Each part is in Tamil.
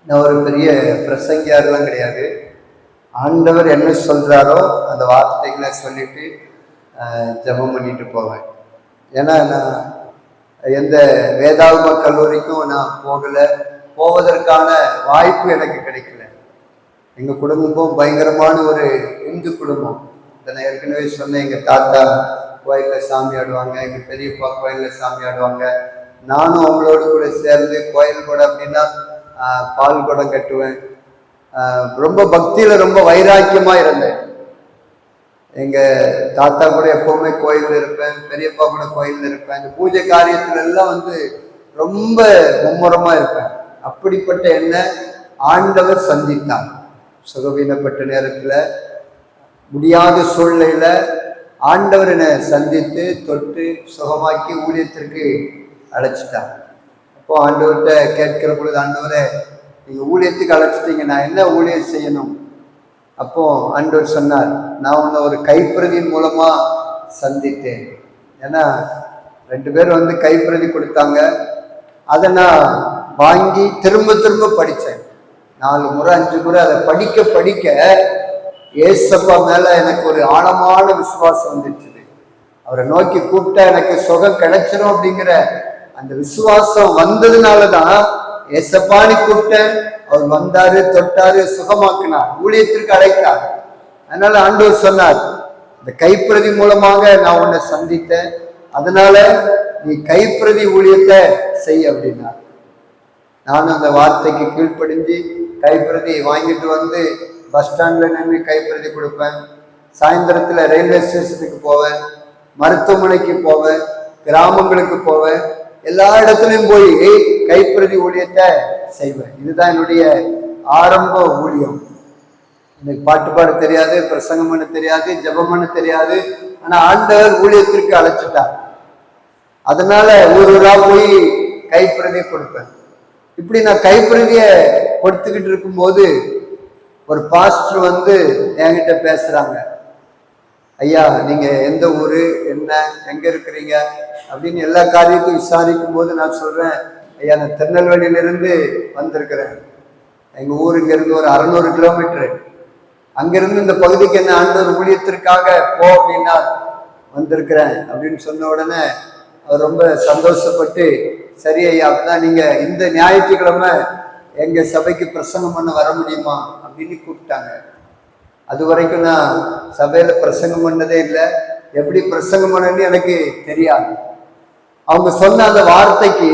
நான் ஒரு பெரிய பிரசங்கியாரெலாம் கிடையாது. ஆண்டவர் என்ன சொல்கிறாரோ அந்த வார்த்தைகளை சொல்லிட்டு ஜெபம் பண்ணிட்டு போவேன். ஏன்னா நான் எந்த வேதாகம கல்லூரிக்கும் நான் போவதற்கான வாய்ப்பு எனக்கு கிடைக்கல. எங்கள் குடும்பமும் பயங்கரமான ஒரு இந்து குடும்பம். நான் ஏற்கனவே சொன்னேன், எங்கள் தாத்தா கோயிலில் சாமி ஆடுவாங்க, எங்கள் பெரியப்பா கோயிலில் சாமி ஆடுவாங்க. நானும் அவங்களோடு கூட சேர்ந்து கோயில் கூட அப்படின்னா பால் குடம் கட்டுவேன். ரொம்ப பக்தியில் ரொம்ப வைராக்கியமாக இருந்தேன். எங்கள் தாத்தா கூட எப்போவுமே கோயிலில் இருப்பேன், பெரியப்பா கூட கோயிலில் இருப்பேன். இந்த பூஜை காரியத்துல எல்லாம் ரொம்ப மும்முரமாக இருப்பேன். அப்படிப்பட்ட என்ன ஆண்டவர் சந்தித்தார். சுகவீனப்பட்ட நேரத்தில், முடியாத சூழ்நிலையில் ஆண்டவர் என்னை சந்தித்து தொட்டு சுகமாக்கி ஊழியத்திற்கு அழைச்சிட்டார். அப்போ ஆண்டவர்கிட்ட கேட்கிற பொழுது, ஆண்டவரை நீங்கள் ஊழியத்துக்கு அழைச்சிட்டீங்க, நான் என்ன ஊழியம் செய்யணும்? அப்போ ஆண்டவர் சொன்னார், நான் உன்னை ஒரு கைப்பிரதியின் மூலமா சந்தித்தேன். ஏன்னா 2 பேர் கைப்பிரதி கொடுத்தாங்க. அதை நான் வாங்கி திரும்ப திரும்ப படித்தேன். 4 முறை 5 முறை அதை படிக்க படிக்க ஏசப்பா மேல எனக்கு ஒரு ஆழமான விசுவாசம் வந்துச்சு. அவரை நோக்கி கூப்பிட்டா எனக்கு சுகம் கிடைச்சிடும் அப்படிங்கிற அந்த விசுவாசம் வந்ததுனாலதான் ஏசப்பான்னு கூப்பிட்டேன். அவர் வந்தாரு, தொட்டாரு, சுகமாக்கினார், ஊழியத்திற்கு அழைத்தார். அதனால ஆண்டவர் சொன்னார், இந்த கைப்பிரதி மூலமாக நான் உன்னை சந்தித்தேன், அதனால நீ கைப்பிரதி ஊழியத்தை செய் அப்படின்னார். நானும் அந்த வார்த்தைக்கு கீழ்ப்படிஞ்சு கைப்பிரதி வாங்கிட்டு பஸ் ஸ்டாண்ட்ல நின்று கைப்பிரதி கொடுப்பேன். சாயந்தரத்துல ரயில்வே ஸ்டேஷனுக்கு போவேன், மருத்துவமனைக்கு போவேன், கிராமங்களுக்கு போவேன். எல்லா இடத்துலையும் போய் கைப்பிரதி ஊழியத்தை செய்வேன். இதுதான் என்னுடைய ஆரம்ப ஊழியம். எனக்கு பாட்டு பாட தெரியாது, பிரசங்கம் பண்ண தெரியாது, ஜெபம் பண்ண தெரியாது. ஆனா ஆண்டவர் ஊழியத்திற்கு அழைச்சிட்டார். அதனால ஊரா போய் கைப்பிரதியை கொடுப்பேன். இப்படி நான் கைப்பிரதியை கொடுத்துக்கிட்டு இருக்கும்போது ஒரு பாஸ்டர் என்கிட்ட பேசுறாங்க, ஐயா நீங்க எந்த ஊரு, என்ன, எங்க இருக்கிறீங்க அப்படின்னு எல்லா காரியத்தையும் விசாரிக்கும் போது நான் சொல்றேன், ஐயா நான் திருநெல்வேலியிலிருந்து வந்திருக்கிறேன். எங்க ஊர் இங்க இருந்து ஒரு 600 கிலோமீட்டரு. அங்கிருந்து இந்த பகுதிக்கு என்ன ஆண்டவர் ஊழியத்திற்காக போ அப்படின்னா வந்திருக்கிறேன் அப்படின்னு சொன்ன உடனே அவர் ரொம்ப சந்தோஷப்பட்டு, சரி ஐயா அப்படின்னா நீங்க இந்த ஞாயிற்றுக்கிழமை எங்க சபைக்கு பிரசங்கம் பண்ண வர முடியுமா அப்படின்னு கூப்பிட்டாங்க. அது வரைக்கும் நான் சபையில பிரசங்கம் பண்ணதே இல்லை. எப்படி பிரசங்கம் பண்ணணும்னு எனக்கு தெரியாது. அவங்க சொன்ன அந்த வார்த்தைக்கு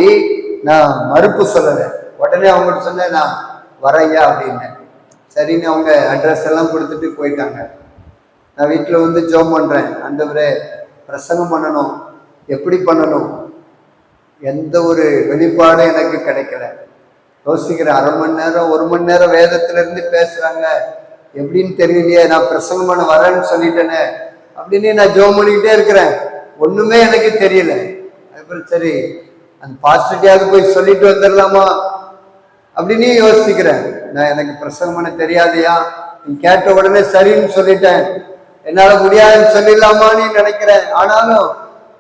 நான் மறுப்பு சொல்லலை. உடனே அவங்கள்ட்ட சொன்னேன், நான் வரையா அப்படின்னு. சரின்னு அவங்க அட்ரஸ் எல்லாம் கொடுத்துட்டு போயிட்டாங்க. நான் வீட்டில் ஜெபம் பண்றேன், ஆண்டவரே பிரசங்கம் பண்ணணும், எப்படி பண்ணணும், எந்த ஒரு வெளிப்பாடும் எனக்கு கிடைக்கல. யோசிக்கிறேன், 1/2 மணி நேரம் 1 மணி நேரம் வேதத்துல இருந்து பேசுறாங்க, எப்படின்னு தெரியலையே, நான் பிரசங்கம் பண்ண வரேன்னு சொல்லிட்டேனே அப்படின்னு நான் ஜெபம் பண்ணிக்கிட்டே இருக்கிறேன். ஒண்ணுமே எனக்கு தெரியல. அதுக்கப்புறம் சரி அந்த பாஸ்டர்டியாவது போய் சொல்லிட்டு வந்துடலாமா அப்படின்னு யோசிக்கிறேன். நான் எனக்கு பிரசங்கம் பண்ண தெரியாதையா, நீ கேட்ட உடனே சரின்னு சொல்லிட்டேன், என்னால முடியாதுன்னு சொல்லிடலாமான்னு நினைக்கிறேன். ஆனாலும்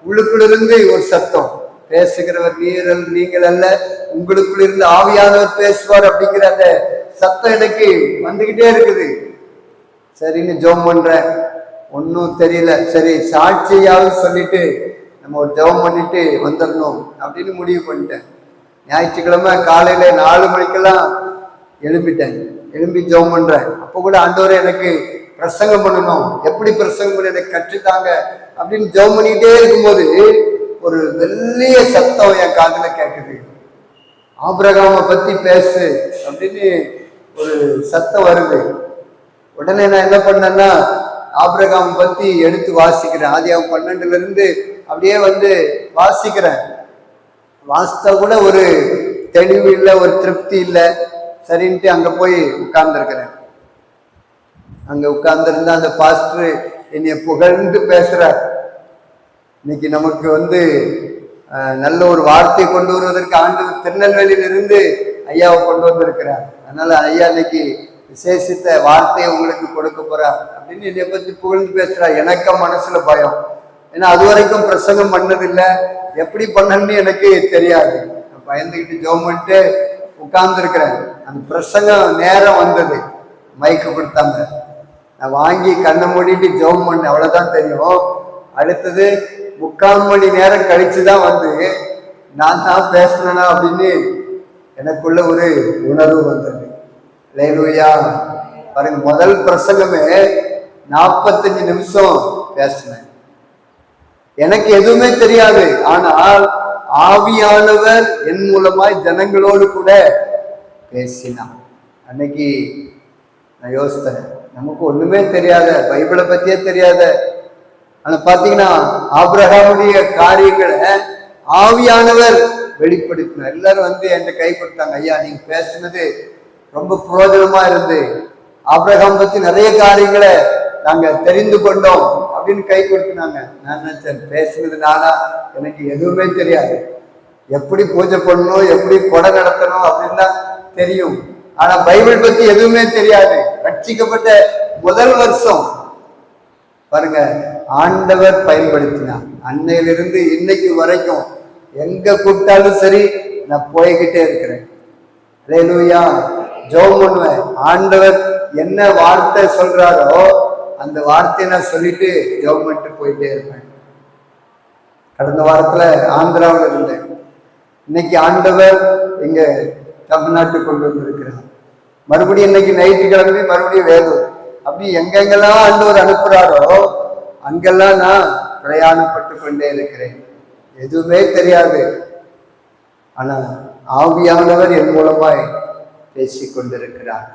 உள்ளுக்குள்ள இருந்து ஒரு சத்தம், பேசுகிறவர் நீங்கள் அல்ல, உங்களுக்குள்ள இருந்து ஆவியானவர் பேசுவார் அப்படிங்கிற அந்த சத்தம் எனக்கு வந்துகிட்டே இருக்குது. சரின்னு ஜெபம் பண்றேன், ஒன்னும் தெரியல. சரி சாட்சியாவது சொல்லிட்டு நம்ம ஒரு ஜெபம் பண்ணிட்டு வந்துடணும் அப்படின்னு முடிவு பண்ணிட்டேன். ஞாயிற்றுக்கிழமை காலையில 4 மணிக்கெல்லாம் எழும்பிட்டேன். எழும்பி ஜெபம் பண்றேன். அப்போ கூட ஆண்டவரே எனக்கு பிரசங்கம் பண்ணணும், எப்படி பிரசங்கம் பண்ண எனக்கு கற்றுத்தாங்க அப்படின்னு ஜெபம் பண்ணிக்கிட்டே இருக்கும்போது ஒரு வெள்ளிய சத்தம் என் காதுல கேட்குது. ஆபிரகாமை பத்தி பேசு அப்படின்னு ஒரு சத்தம் வருது. உடனே நான் என்ன பண்ணேன்னா ஆபிரகாம் பத்தி எடுத்து வாசிக்கிறேன். ஆதியாகமம் 12ல இருந்து அப்படியே வாசிக்கிறேன். வாசித்தா கூட ஒரு தெளிவு இல்லை, ஒரு திருப்தி இல்லை. சரின்ட்டு அங்க போய் உட்கார்ந்துருக்கிறேன். அங்க உட்கார்ந்துருந்தா அந்த பாஸ்டர் என்னைய புகழ்ந்து பேசுறார். இன்னைக்கு நமக்கு நல்ல ஒரு வார்த்தை கொண்டு வருவதற்கு ஆண்டவர் திருநெல்வேலியிலிருந்து ஐயாவை கொண்டு வந்திருக்கிறார். அதனால ஐயா இன்னைக்கு விசேஷித்த வார்த்தையை உங்களுக்கு கொடுக்க போறார் அப்படின்னு என்னை பத்தி புகழ்ந்து பேசுறார். எனக்கு மனசுல பயம். ஏன்னா அது வரைக்கும் பிரசங்கம் பண்ணதில்லை, எப்படி பண்ணணும்னு எனக்கு தெரியாது. பயந்துக்கிட்டு ஜெபம் பண்ணிட்டு உட்கார்ந்துருக்கிறேன். அந்த பிரசங்கம் நேரம் வந்தது, மைக்கு கொடுத்தாங்க. நான் வாங்கி கண்ணை மூடிட்டு ஜெபம் பண்ணேன், அவ்வளவுதான் தெரியும். அடுத்தது 3/4 மணி நேரம் கழிச்சுதான் வந்து நான் தான் பேசினேனா அப்படின்னு எனக்குள்ள ஒரு உணர்வு வந்தது. அல்லேலூயா. பாருங்க, முதல் பிரசங்கமே 45 நிமிஷம் பேசினேன். எனக்கு எதுவுமே தெரியாது. ஆனால் ஆவியானவர் என் மூலமாய் ஜனங்களோடு கூட பேசினான். அன்னைக்கு நான் யோசித்தேன், நமக்கு ஒண்ணுமே தெரியாத, பைபிளை பத்தியே தெரியாத, ஆனா பாத்தீங்கன்னா ஆபிரகாமுடைய காரியங்களை ஆவியானவர் வெளிப்படுத்தினார். எல்லாரும் வந்து என்கிட்ட கை கொடுத்தாங்க, ஐயா நீங்க பேசுனது ரொம்ப பிரயோஜனமா இருந்து, ஆபிரகாம் பத்தி நிறைய காரியங்களை நாங்க தெரிந்து கொண்டோம் அப்படின்னு கை கொடுத்தினாங்க. நான் நினைச்சேன், பேசுனது நானா? எனக்கு எதுவுமே தெரியாது. எப்படி பூஜை பண்ணணும், எப்படி கொடை நடத்தணும் அப்படின்னு தான் தெரியும். ஆனா பைபிள் பத்தி எதுவுமே தெரியாது. ரட்சிக்கப்பட்ட முதல் வருஷம் பாருங்க, ஆண்டவர் பயன்படுத்தினார். அன்னையிலிருந்து இன்னைக்கு வரைக்கும் எங்க கூப்பிட்டாலும் சரி, நான் போய்கிட்டே இருக்கிறேன். அல்லேலூயா. ஜெபம் பண்ணுவேன், ஆண்டவர் என்ன வார்த்தை சொல்றாரோ அந்த வார்த்தையை நான் சொல்லிட்டு ஜெபம் பண்ணிட்டு போயிட்டே இருப்பேன். கடந்த வாரத்துல ஆந்திராவில் இருந்தேன். இன்னைக்கு ஆண்டவர் இங்க தமிழ்நாட்டுக்கு கொண்டு வந்திருக்கிறார். மறுபடியும் இன்னைக்கு நைட்டு கிளம்பி மறுபடியும் வேலூர். அப்படி எங்கெங்கெல்லாம் ஆண்டவர் அனுப்புறாரோ அங்கெல்லாம் நான் பிரயாணப்பட்டு கொண்டே இருக்கிறேன். எதுவுமே தெரியாது. ஆனா ஆவியானவர் என் மூலமாய் பேசிக் கொண்டிருக்கிறார்.